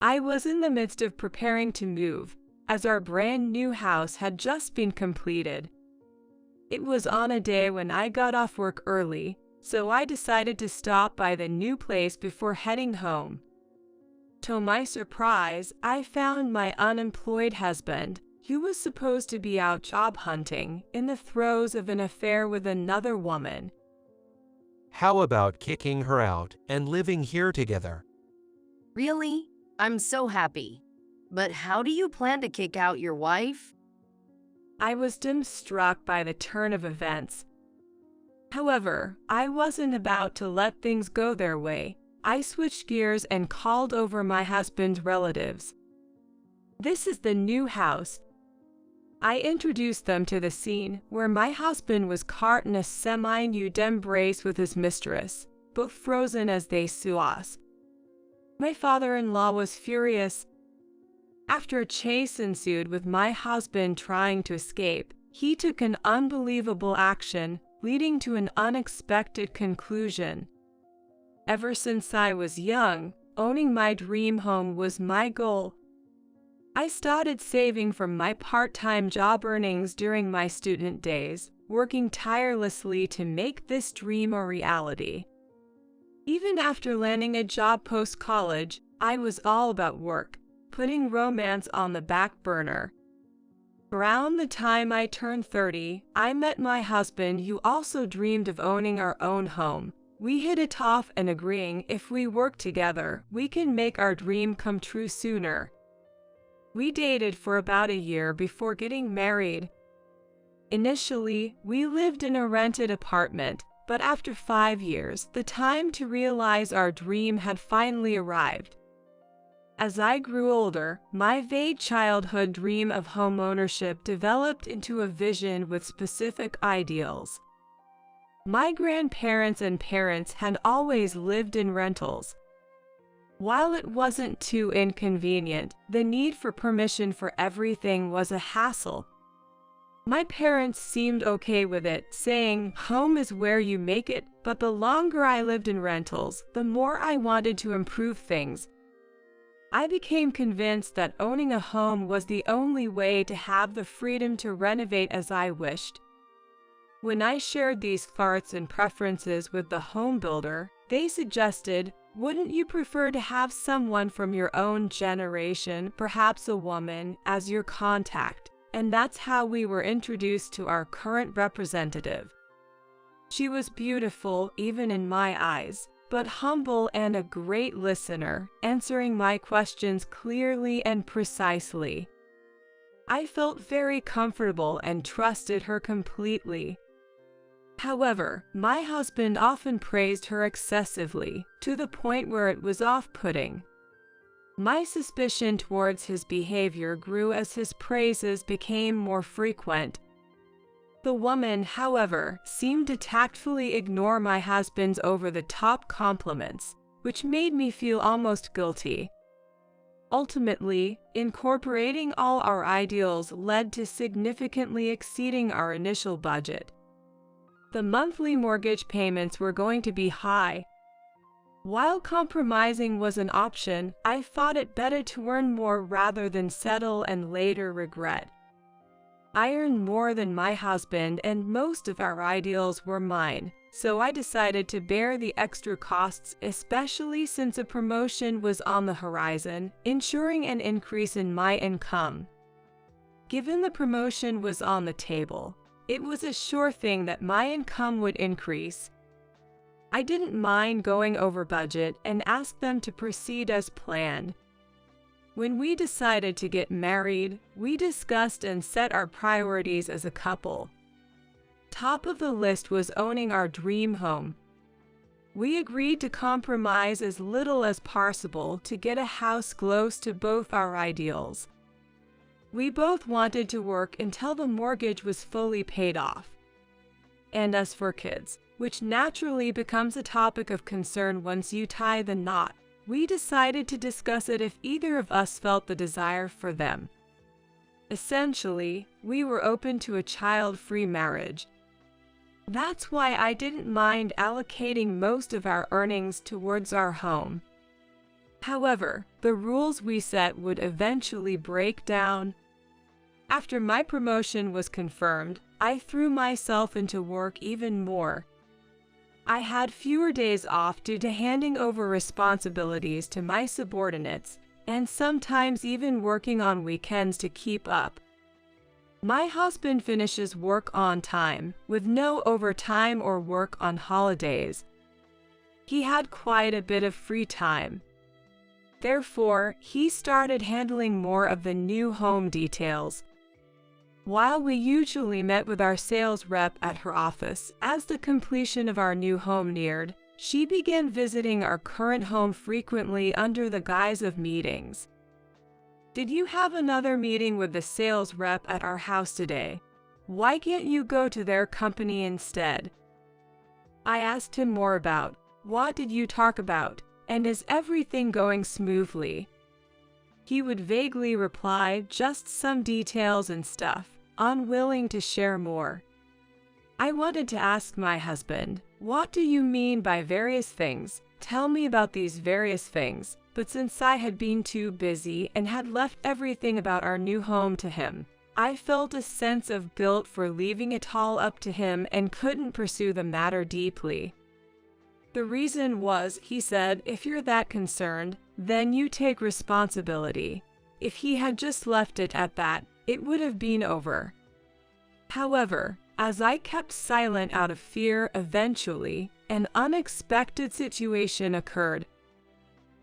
I was in the midst of preparing to move, as our brand new house had just been completed. It was on a day when I got off work early, so I decided to stop by the new place before heading home. To my surprise, I found my unemployed husband, who was supposed to be out job hunting, in the throes of an affair with another woman. How about kicking her out and living here together? Really? I'm so happy. But how do you plan to kick out your wife? I was dumbstruck by the turn of events. However, I wasn't about to let things go their way. I switched gears and called over my husband's relatives. "This is the new house." I introduced them to the scene where my husband was caught in a semi-nude embrace with his mistress, both frozen as they saw us. My father-in-law was furious. After a chase ensued with my husband trying to escape, he took an unbelievable action, leading to an unexpected conclusion. Ever since I was young, owning my dream home was my goal. I started saving from my part-time job earnings during my student days, working tirelessly to make this dream a reality. Even after landing a job post-college, I was all about work, putting romance on the back burner. Around the time I turned 30, I met my husband, who also dreamed of owning our own home. We hit it off and agreeing if we work together, we can make our dream come true sooner. We dated for about a year before getting married. Initially, we lived in a rented apartment, but after 5 years, the time to realize our dream had finally arrived. As I grew older, my vague childhood dream of homeownership developed into a vision with specific ideals. My grandparents and parents had always lived in rentals. While it wasn't too inconvenient, the need for permission for everything was a hassle. My parents seemed okay with it, saying, "Home is where you make it," but the longer I lived in rentals, the more I wanted to improve things. I became convinced that owning a home was the only way to have the freedom to renovate as I wished. When I shared these thoughts and preferences with the home builder, they suggested, "Wouldn't you prefer to have someone from your own generation, perhaps a woman, as your contact?" And that's how we were introduced to our current representative. She was beautiful, even in my eyes, but humble and a great listener, answering my questions clearly and precisely. I felt very comfortable and trusted her completely. However, my husband often praised her excessively, to the point where it was off-putting. My suspicion towards his behavior grew as his praises became more frequent. The woman, however, seemed to tactfully ignore my husband's over-the-top compliments, which made me feel almost guilty. Ultimately, incorporating all our ideals led to significantly exceeding our initial budget. The monthly mortgage payments were going to be high. While compromising was an option, I thought it better to earn more rather than settle and later regret. I earned more than my husband, and most of our ideals were mine, so I decided to bear the extra costs, especially since a promotion was on the horizon, ensuring an increase in my income. Given the promotion was on the table, it was a sure thing that my income would increase. I didn't mind going over budget and asked them to proceed as planned. When we decided to get married, we discussed and set our priorities as a couple. Top of the list was owning our dream home. We agreed to compromise as little as possible to get a house close to both our ideals. We both wanted to work until the mortgage was fully paid off. And as for kids, which naturally becomes a topic of concern once you tie the knot, we decided to discuss it if either of us felt the desire for them. Essentially, we were open to a child-free marriage. That's why I didn't mind allocating most of our earnings towards our home. However, the rules we set would eventually break down. After my promotion was confirmed, I threw myself into work even more. I had fewer days off due to handing over responsibilities to my subordinates, and sometimes even working on weekends to keep up. My husband finishes work on time, with no overtime or work on holidays. He had quite a bit of free time. Therefore, he started handling more of the new home details. While we usually met with our sales rep at her office as the completion of our new home neared, she began visiting our current home frequently under the guise of meetings. "Did you have another meeting with the sales rep at our house today? Why can't you go to their company instead?" I asked him more about, "What did you talk about, and is everything going smoothly?" He would vaguely reply just some details and stuff, unwilling to share more. I wanted to ask my husband, "What do you mean by various things? Tell me about these various things." But since I had been too busy and had left everything about our new home to him, I felt a sense of guilt for leaving it all up to him and couldn't pursue the matter deeply. The reason was, he said, "If you're that concerned, then you take responsibility." If he had just left it at that, it would have been over. However, as I kept silent out of fear, eventually, an unexpected situation occurred.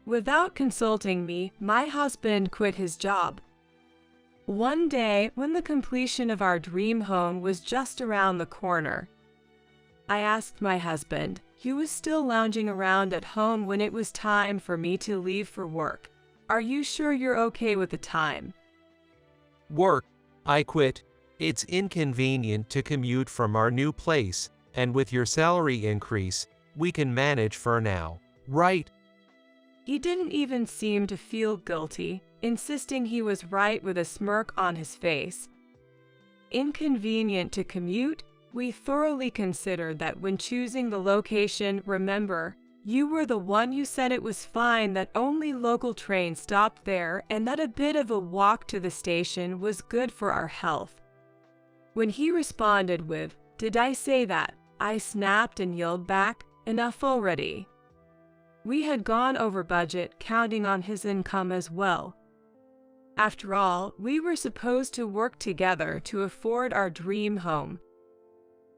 Without consulting me, my husband quit his job. One day, when the completion of our dream home was just around the corner, I asked my husband, he was still lounging around at home when it was time for me to leave for work, "Are you sure you're okay with the time?" Work. I quit. It's inconvenient to commute from our new place, and with your salary increase, we can manage for now, right? He didn't even seem to feel guilty, insisting he was right with a smirk on his face. Inconvenient to commute? We thoroughly considered that when choosing the location. Remember, you were the one who said it was fine that only local trains stopped there and that a bit of a walk to the station was good for our health. When he responded with, "Did I say that?" I snapped and yelled back, "Enough already." We had gone over budget, counting on his income as well. After all, we were supposed to work together to afford our dream home.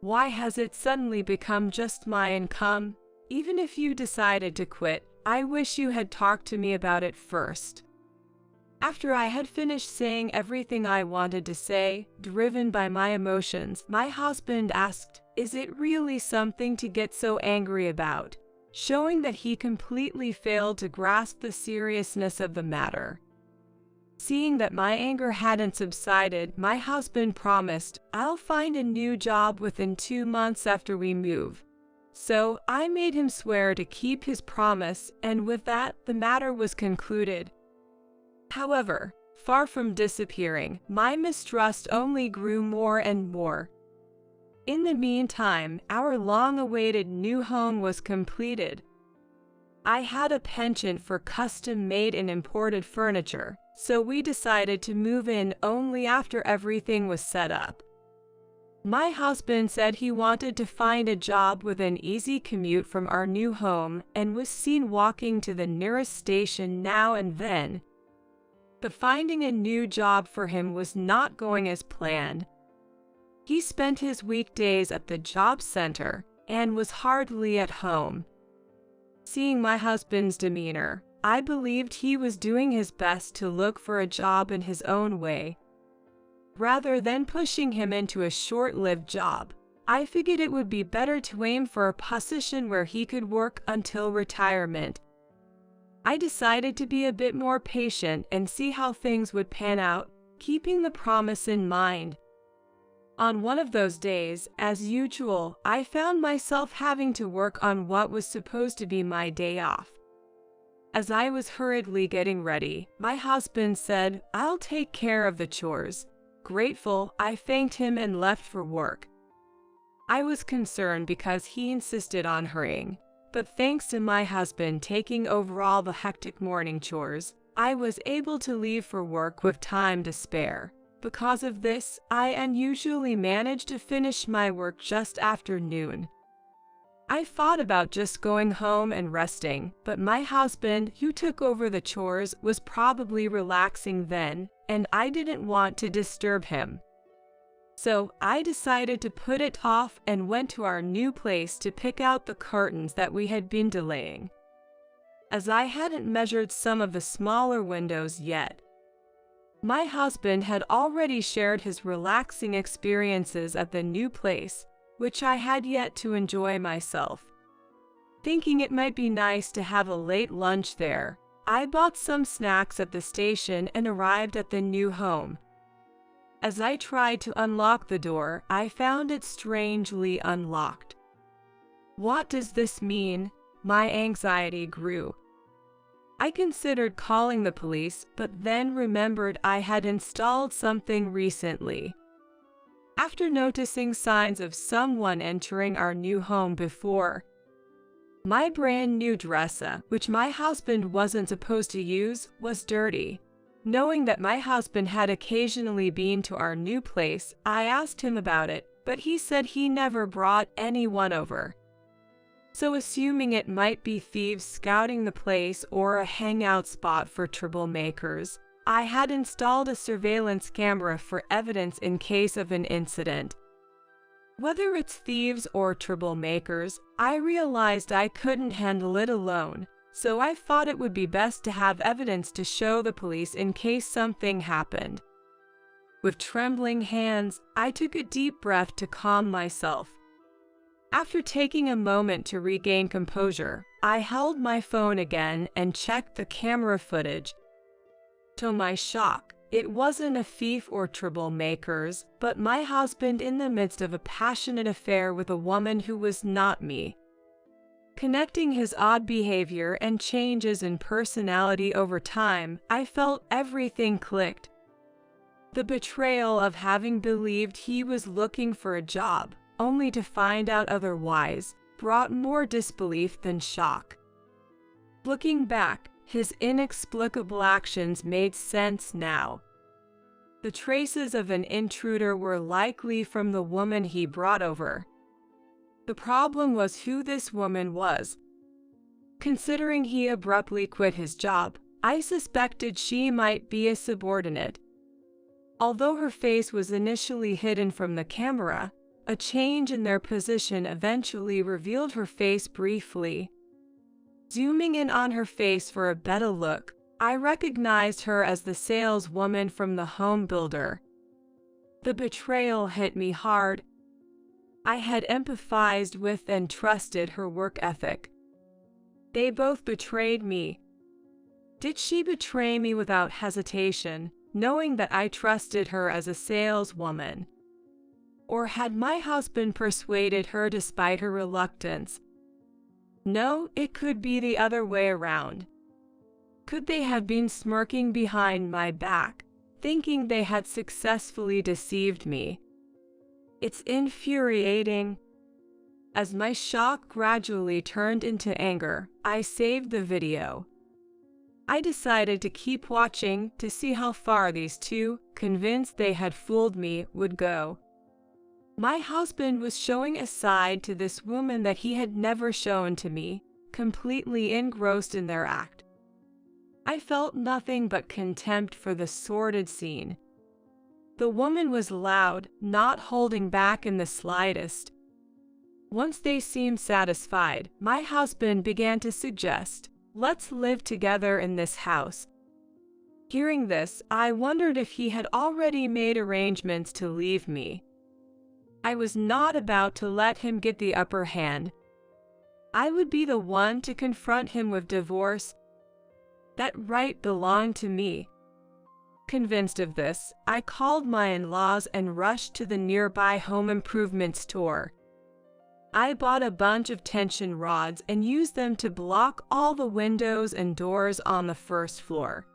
Why has it suddenly become just my income? Even if you decided to quit, I wish you had talked to me about it first. After I had finished saying everything I wanted to say, driven by my emotions, my husband asked, "Is it really something to get so angry about?" showing that he completely failed to grasp the seriousness of the matter. Seeing that my anger hadn't subsided, my husband promised, "I'll find a new job within 2 months after we move." So I made him swear to keep his promise, and with that, the matter was concluded. However, far from disappearing, my mistrust only grew more and more. In the meantime, our long-awaited new home was completed. I had a penchant for custom-made and imported furniture, so we decided to move in only after everything was set up. My husband said he wanted to find a job with an easy commute from our new home and was seen walking to the nearest station now and then. But finding a new job for him was not going as planned. He spent his weekdays at the job center and was hardly at home. Seeing my husband's demeanor, I believed he was doing his best to look for a job in his own way. Rather than pushing him into a short-lived job, I figured it would be better to aim for a position where he could work until retirement. I decided to be a bit more patient and see how things would pan out, keeping the promise in mind. On one of those days, as usual, I found myself having to work on what was supposed to be my day off. As I was hurriedly getting ready, my husband said, "I'll take care of the chores." Grateful, I thanked him and left for work. I was concerned because he insisted on hurrying, but thanks to my husband taking over all the hectic morning chores, I was able to leave for work with time to spare. Because of this, I unusually managed to finish my work just after noon. I thought about just going home and resting, but my husband, who took over the chores, was probably relaxing then, and I didn't want to disturb him. So I decided to put it off and went to our new place to pick out the curtains that we had been delaying, as I hadn't measured some of the smaller windows yet. My husband had already shared his relaxing experiences at the new place, which I had yet to enjoy myself. Thinking it might be nice to have a late lunch there, I bought some snacks at the station and arrived at the new home. As I tried to unlock the door, I found it strangely unlocked. What does this mean? My anxiety grew. I considered calling the police, but then remembered I had installed something recently. After noticing signs of someone entering our new home before, my brand new dresser, which my husband wasn't supposed to use, was dirty. Knowing that my husband had occasionally been to our new place, I asked him about it, but he said he never brought anyone over. So assuming it might be thieves scouting the place or a hangout spot for troublemakers, I had installed a surveillance camera for evidence in case of an incident. Whether it's thieves or troublemakers, I realized I couldn't handle it alone, so I thought it would be best to have evidence to show the police in case something happened. With trembling hands, I took a deep breath to calm myself. After taking a moment to regain composure, I held my phone again and checked the camera footage. To my shock, it wasn't a thief or troublemakers, but my husband in the midst of a passionate affair with a woman who was not me. Connecting his odd behavior and changes in personality over time, I felt everything clicked. The betrayal of having believed he was looking for a job, only to find out otherwise, brought more disbelief than shock. Looking back, his inexplicable actions made sense now. The traces of an intruder were likely from the woman he brought over. The problem was who this woman was. Considering he abruptly quit his job, I suspected she might be a subordinate. Although her face was initially hidden from the camera, a change in their position eventually revealed her face briefly. Zooming in on her face for a better look, I recognized her as the saleswoman from the home builder. The betrayal hit me hard. I had empathized with and trusted her work ethic. They both betrayed me. Did she betray me without hesitation, knowing that I trusted her as a saleswoman? Or had my husband persuaded her despite her reluctance? No, it could be the other way around. Could they have been smirking behind my back, thinking they had successfully deceived me? It's infuriating. As my shock gradually turned into anger, I saved the video. I decided to keep watching to see how far these two, convinced they had fooled me, would go. My husband was showing a side to this woman that he had never shown to me, completely engrossed in their act. I felt nothing but contempt for the sordid scene. The woman was loud, not holding back in the slightest. Once they seemed satisfied, my husband began to suggest, "Let's live together in this house." Hearing this, I wondered if he had already made arrangements to leave me. I was not about to let him get the upper hand. I would be the one to confront him with divorce. That right belonged to me. Convinced of this, I called my in-laws and rushed to the nearby home improvement store. I bought a bunch of tension rods and used them to block all the windows and doors on the first floor.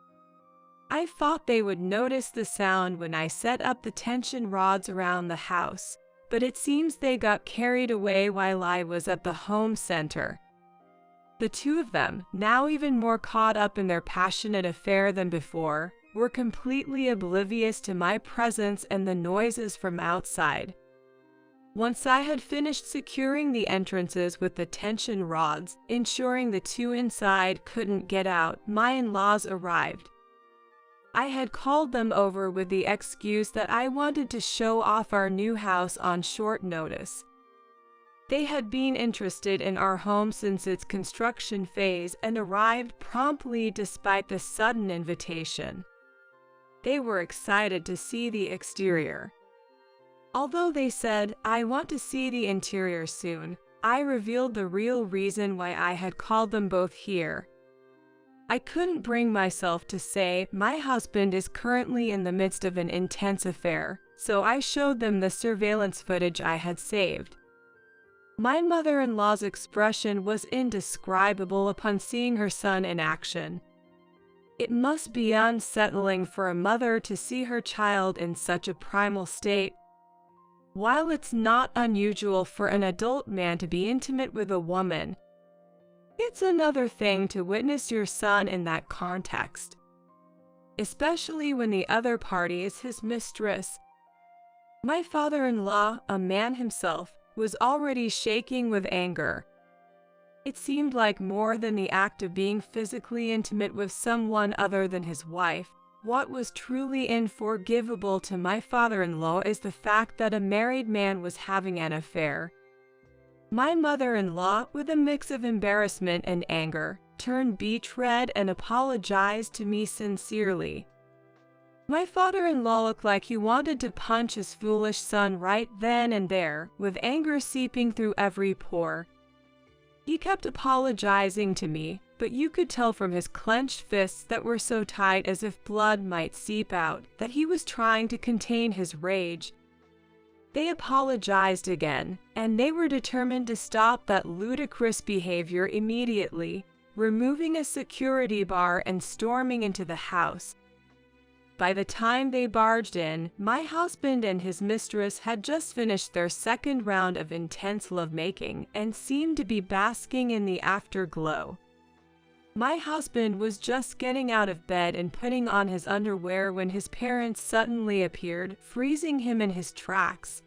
I thought they would notice the sound when I set up the tension rods around the house, but it seems they got carried away while I was at the home center. The two of them, now even more caught up in their passionate affair than before, were completely oblivious to my presence and the noises from outside. Once I had finished securing the entrances with the tension rods, ensuring the two inside couldn't get out, my in-laws arrived. I had called them over with the excuse that I wanted to show off our new house on short notice. They had been interested in our home since its construction phase and arrived promptly despite the sudden invitation. They were excited to see the exterior. Although they said, "I want to see the interior soon," I revealed the real reason why I had called them both here. I couldn't bring myself to say, "My husband is currently in the midst of an intense affair," so I showed them the surveillance footage I had saved. My mother-in-law's expression was indescribable upon seeing her son in action. It must be unsettling for a mother to see her child in such a primal state. While it's not unusual for an adult man to be intimate with a woman, it's another thing to witness your son in that context, especially when the other party is his mistress. My father-in-law, a man himself, was already shaking with anger. It seemed like more than the act of being physically intimate with someone other than his wife. What was truly unforgivable to my father-in-law is the fact that a married man was having an affair. My mother-in-law, with a mix of embarrassment and anger, turned beet red and apologized to me sincerely. My father-in-law looked like he wanted to punch his foolish son right then and there, with anger seeping through every pore. He kept apologizing to me, but you could tell from his clenched fists that were so tight as if blood might seep out, that he was trying to contain his rage. They apologized again, and they were determined to stop that ludicrous behavior immediately, removing a security bar and storming into the house. By the time they barged in, my husband and his mistress had just finished their second round of intense lovemaking and seemed to be basking in the afterglow. My husband was just getting out of bed and putting on his underwear when his parents suddenly appeared, freezing him in his tracks.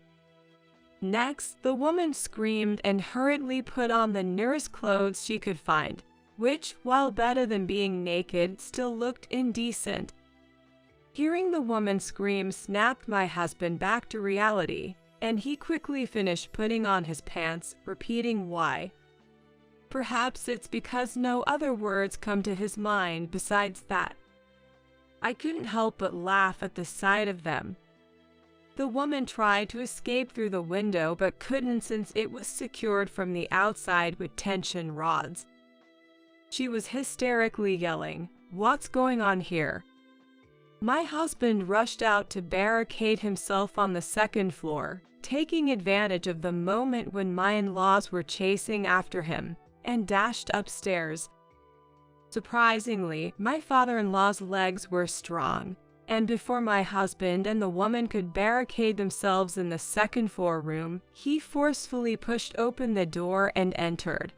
Next, the woman screamed and hurriedly put on the nearest clothes she could find, which, while better than being naked, still looked indecent. Hearing the woman scream snapped my husband back to reality, and he quickly finished putting on his pants, repeating why. Perhaps it's because no other words come to his mind besides that. I couldn't help but laugh at the sight of them. The woman tried to escape through the window but couldn't since it was secured from the outside with tension rods. She was hysterically yelling, "What's going on here?" My husband rushed out to barricade himself on the second floor, taking advantage of the moment when my in-laws were chasing after him, and dashed upstairs. Surprisingly, my father-in-law's legs were strong, and before my husband and the woman could barricade themselves in the second floor room, he forcefully pushed open the door and entered.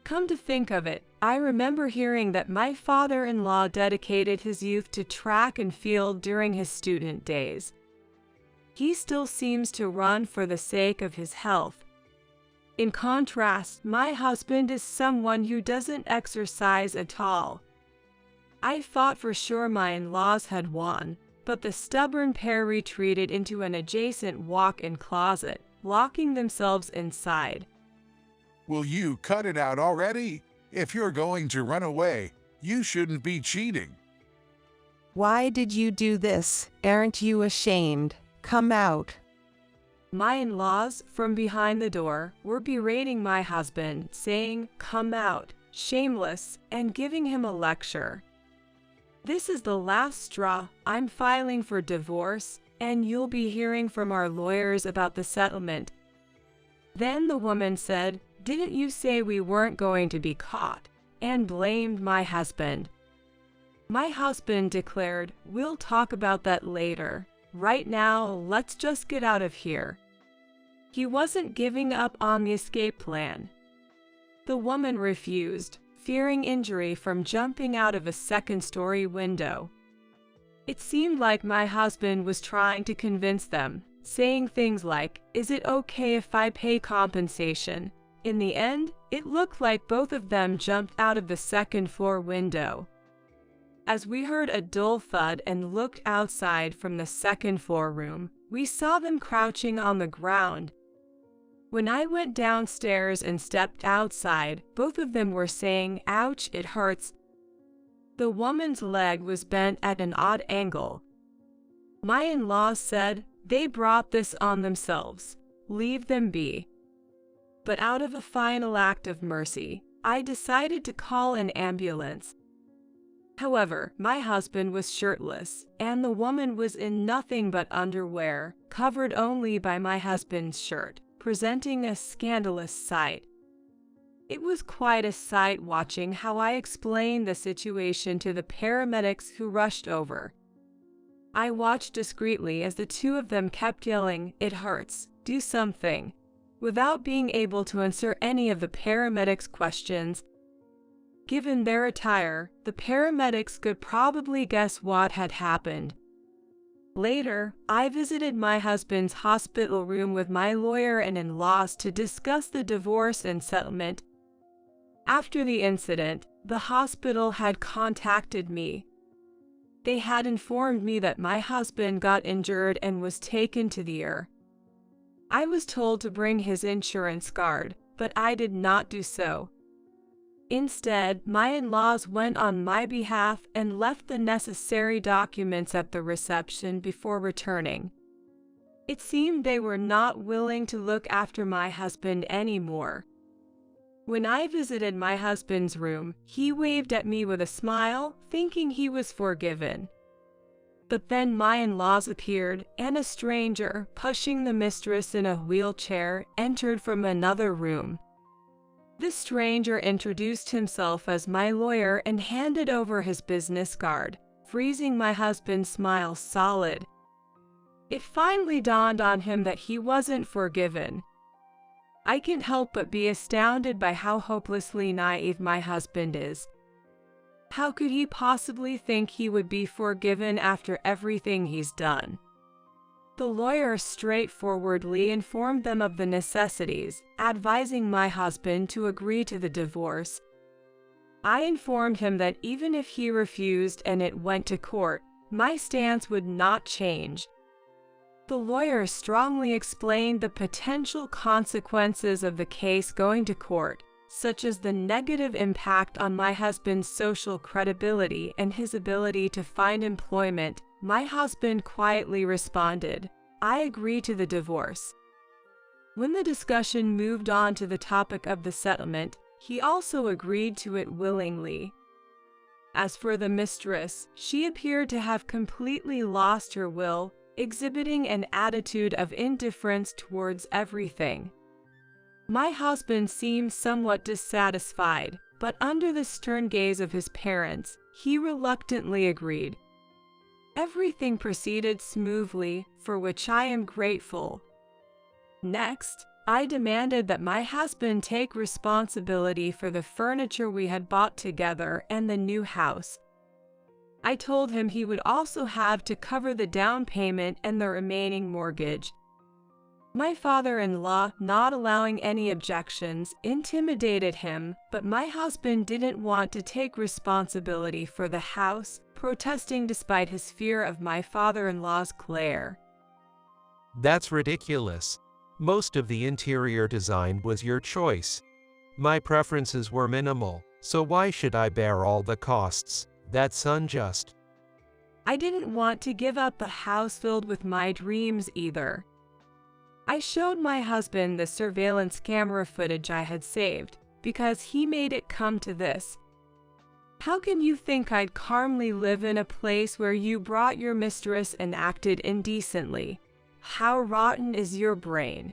Come to think of it, I remember hearing that my father-in-law dedicated his youth to track and field during his student days. He still seems to run for the sake of his health. In contrast, my husband is someone who doesn't exercise at all. I thought for sure my in-laws had won, but the stubborn pair retreated into an adjacent walk-in closet, locking themselves inside. Will you cut it out already? If you're going to run away, you shouldn't be cheating. Why did you do this? Aren't you ashamed? Come out. My in-laws, from behind the door, were berating my husband, saying, "Come out, shameless," and giving him a lecture. "This is the last straw. I'm filing for divorce, and you'll be hearing from our lawyers about the settlement." Then the woman said, "Didn't you say we weren't going to be caught?" and blamed my husband. My husband declared, "We'll talk about that later. Right now, let's just get out of here." He wasn't giving up on the escape plan. The woman refused, fearing injury from jumping out of a second-story window. It seemed like my husband was trying to convince them, saying things like, "Is it okay if I pay compensation?" In the end, it looked like both of them jumped out of the second-floor window. As we heard a dull thud and looked outside from the second-floor room, we saw them crouching on the ground. When I went downstairs and stepped outside, both of them were saying, "Ouch, it hurts." The woman's leg was bent at an odd angle. My in-laws said, "They brought this on themselves. Leave them be." But out of a final act of mercy, I decided to call an ambulance. However, my husband was shirtless, and the woman was in nothing but underwear, covered only by my husband's shirt, presenting a scandalous sight. It was quite a sight watching how I explained the situation to the paramedics who rushed over. I watched discreetly as the two of them kept yelling, "It hurts, do something," without being able to answer any of the paramedics' questions. Given their attire, the paramedics could probably guess what had happened. Later, I visited my husband's hospital room with my lawyer and in-laws to discuss the divorce and settlement. After the incident, the hospital had contacted me. They had informed me that my husband got injured and was taken to the ER. I was told to bring his insurance card, but I did not do so. Instead, my in-laws went on my behalf and left the necessary documents at the reception before returning. It seemed they were not willing to look after my husband anymore. When I visited my husband's room, he waved at me with a smile, thinking he was forgiven. But then my in-laws appeared, and a stranger, pushing the mistress in a wheelchair, entered from another room. This stranger introduced himself as my lawyer and handed over his business card, freezing my husband's smile solid. It finally dawned on him that he wasn't forgiven. I can't help but be astounded by how hopelessly naive my husband is. How could he possibly think he would be forgiven after everything he's done? The lawyer straightforwardly informed them of the necessities, advising my husband to agree to the divorce. I informed him that even if he refused and it went to court, my stance would not change. The lawyer strongly explained the potential consequences of the case going to court, such as the negative impact on my husband's social credibility and his ability to find employment. My husband quietly responded, "I agree to the divorce." When the discussion moved on to the topic of the settlement, he also agreed to it willingly. As for the mistress, she appeared to have completely lost her will, exhibiting an attitude of indifference towards everything. My husband seemed somewhat dissatisfied, but under the stern gaze of his parents, he reluctantly agreed. Everything proceeded smoothly, for which I am grateful. Next, I demanded that my husband take responsibility for the furniture we had bought together and the new house. I told him he would also have to cover the down payment and the remaining mortgage. My father-in-law, not allowing any objections, intimidated him, but my husband didn't want to take responsibility for the house, protesting despite his fear of my father-in-law's glare. That's ridiculous. Most of the interior design was your choice. My preferences were minimal, so why should I bear all the costs? That's unjust. I didn't want to give up a house filled with my dreams either. I showed my husband the surveillance camera footage I had saved, because he made it come to this. "How can you think I'd calmly live in a place where you brought your mistress and acted indecently? How rotten is your brain?"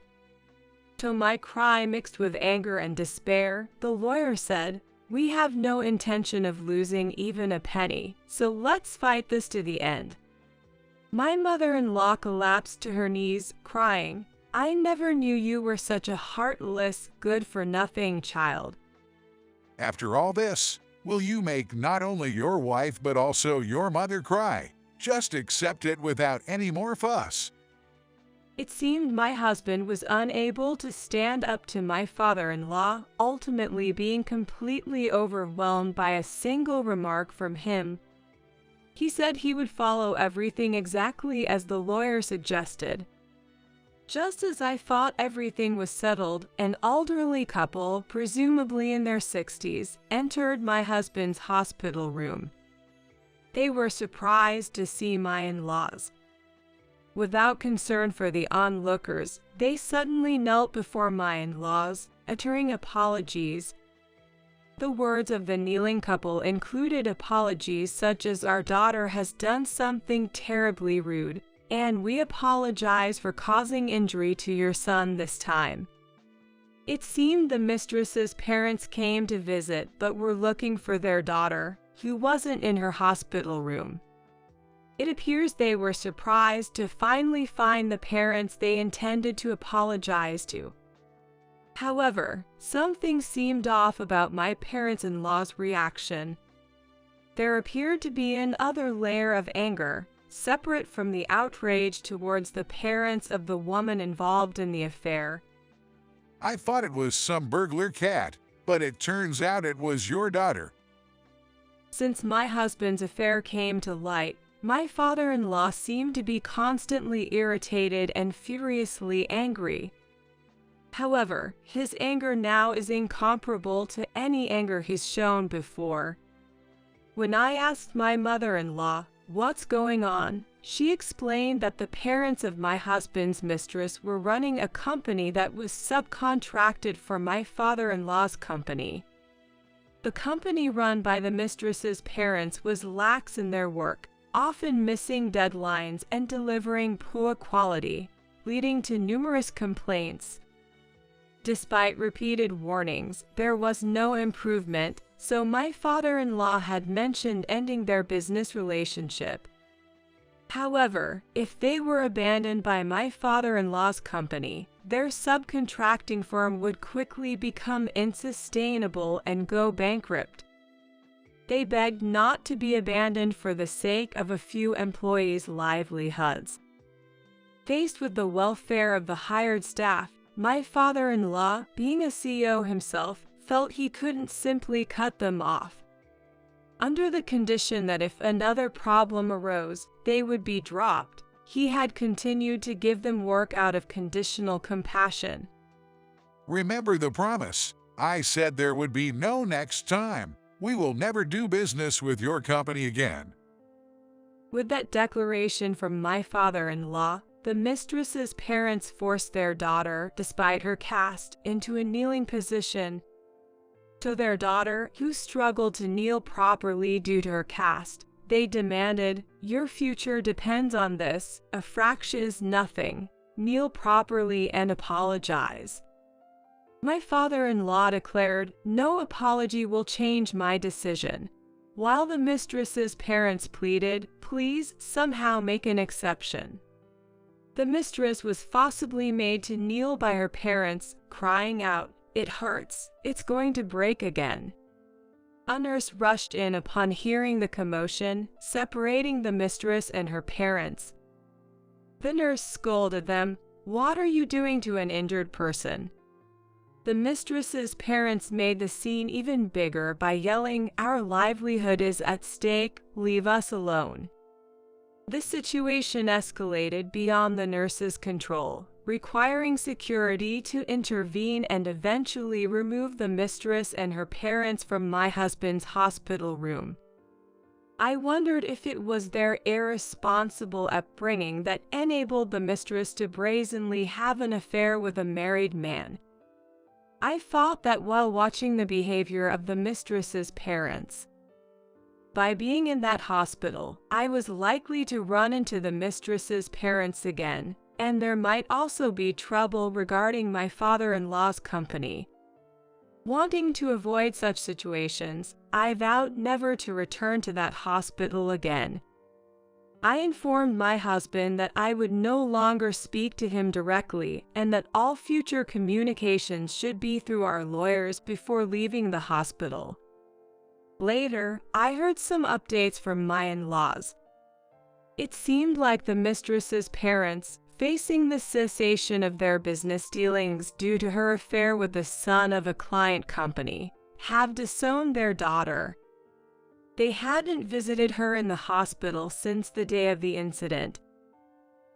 To my cry mixed with anger and despair, the lawyer said, "We have no intention of losing even a penny, so let's fight this to the end." My mother-in-law collapsed to her knees, crying, "I never knew you were such a heartless, good-for-nothing child. After all this, will you make not only your wife but also your mother cry? Just accept it without any more fuss. It seemed my husband was unable to stand up to my father-in-law, ultimately being completely overwhelmed by a single remark from him. He said he would follow everything exactly as the lawyer suggested. Just as I thought everything was settled, an elderly couple, presumably in their 60s, entered my husband's hospital room. They were surprised to see my in-laws. Without concern for the onlookers, they suddenly knelt before my in-laws, uttering apologies. The words of the kneeling couple included apologies such as, "Our daughter has done something terribly rude, and we apologize for causing injury to your son this time." It seemed the mistress's parents came to visit but were looking for their daughter, who wasn't in her hospital room. It appears they were surprised to finally find the parents they intended to apologize to. However, something seemed off about my parents-in-law's reaction. There appeared to be another layer of anger, separate from the outrage towards the parents of the woman involved in the affair. I thought it was some burglar cat, but it turns out it was your daughter. Since my husband's affair came to light, my father-in-law seemed to be constantly irritated and furiously angry. However, his anger now is incomparable to any anger he's shown before. When I asked my mother-in-law, "What's going on?" she explained that the parents of my husband's mistress were running a company that was subcontracted for my father-in-law's company. The company run by the mistress's parents was lax in their work, often missing deadlines and delivering poor quality, leading to numerous complaints. Despite repeated warnings, there was no improvement, so my father-in-law had mentioned ending their business relationship. However, if they were abandoned by my father-in-law's company, their subcontracting firm would quickly become unsustainable and go bankrupt. They begged not to be abandoned for the sake of a few employees' livelihoods. Faced with the welfare of the hired staff, my father-in-law, being a CEO himself, felt he couldn't simply cut them off. Under the condition that if another problem arose, they would be dropped, he had continued to give them work out of conditional compassion. Remember the promise. I said there would be no next time. We will never do business with your company again. With that declaration from my father-in-law, the mistress's parents forced their daughter, despite her caste, into a kneeling position. To their daughter, who struggled to kneel properly due to her caste, they demanded, "Your future depends on this, a fraction is nothing. Kneel properly and apologize." My father-in-law declared, "No apology will change my decision." While the mistress's parents pleaded, "Please somehow make an exception." The mistress was forcibly made to kneel by her parents, crying out, "It hurts, it's going to break again." A nurse rushed in upon hearing the commotion, separating the mistress and her parents. The nurse scolded them, "What are you doing to an injured person?" The mistress's parents made the scene even bigger by yelling, "Our livelihood is at stake, leave us alone." The situation escalated beyond the nurse's control, requiring security to intervene and eventually remove the mistress and her parents from my husband's hospital room. I wondered if it was their irresponsible upbringing that enabled the mistress to brazenly have an affair with a married man. I thought that while watching the behavior of the mistress's parents. By being in that hospital, I was likely to run into the mistress's parents again, and there might also be trouble regarding my father-in-law's company. Wanting to avoid such situations, I vowed never to return to that hospital again. I informed my husband that I would no longer speak to him directly and that all future communications should be through our lawyers before leaving the hospital. Later, I heard some updates from my in-laws. It seemed like the mistress's parents, facing the cessation of their business dealings due to her affair with the son of a client company, have disowned their daughter. They hadn't visited her in the hospital since the day of the incident.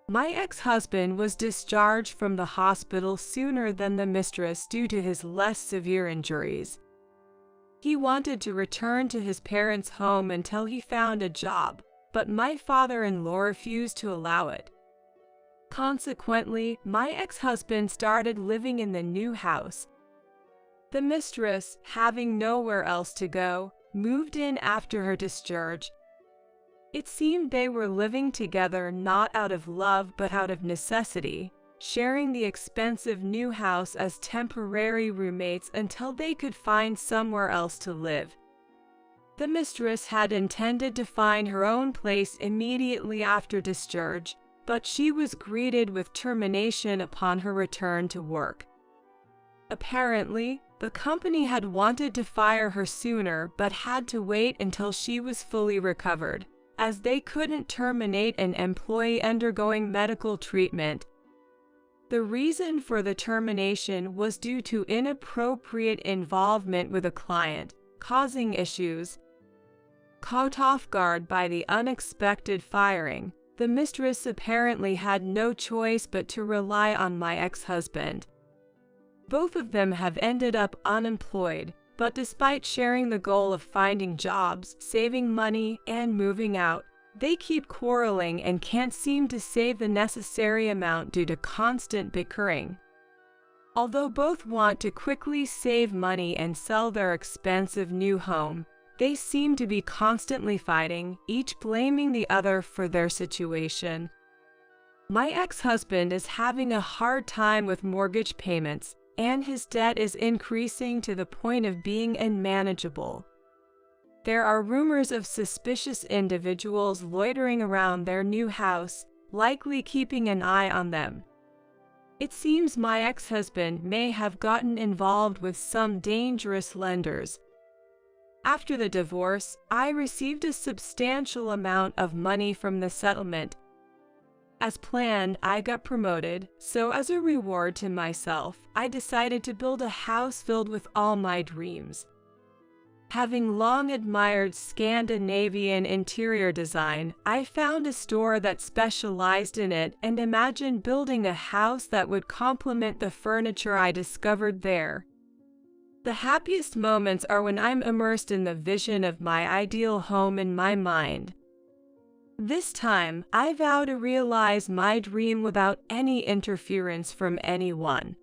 My ex-husband was discharged from the hospital sooner than the mistress due to his less severe injuries. He wanted to return to his parents' home until he found a job, but my father-in-law refused to allow it. Consequently, my ex-husband started living in the new house. The mistress, having nowhere else to go, moved in after her discharge. It seemed they were living together not out of love but out of necessity, sharing the expensive new house as temporary roommates until they could find somewhere else to live. The mistress had intended to find her own place immediately after discharge, but she was greeted with termination upon her return to work. Apparently, the company had wanted to fire her sooner but had to wait until she was fully recovered, as they couldn't terminate an employee undergoing medical treatment. The reason for the termination was due to inappropriate involvement with a client, causing issues. Caught off guard by the unexpected firing, the mistress apparently had no choice but to rely on my ex-husband. Both of them have ended up unemployed, but despite sharing the goal of finding jobs, saving money, and moving out, they keep quarreling and can't seem to save the necessary amount due to constant bickering. Although both want to quickly save money and sell their expensive new home, they seem to be constantly fighting, each blaming the other for their situation. My ex-husband is having a hard time with mortgage payments, and his debt is increasing to the point of being unmanageable. There are rumors of suspicious individuals loitering around their new house, likely keeping an eye on them. It seems my ex-husband may have gotten involved with some dangerous lenders. After the divorce, I received a substantial amount of money from the settlement. As planned, I got promoted, so as a reward to myself, I decided to build a house filled with all my dreams. Having long admired Scandinavian interior design, I found a store that specialized in it and imagined building a house that would complement the furniture I discovered there. The happiest moments are when I'm immersed in the vision of my ideal home in my mind. This time, I vow to realize my dream without any interference from anyone.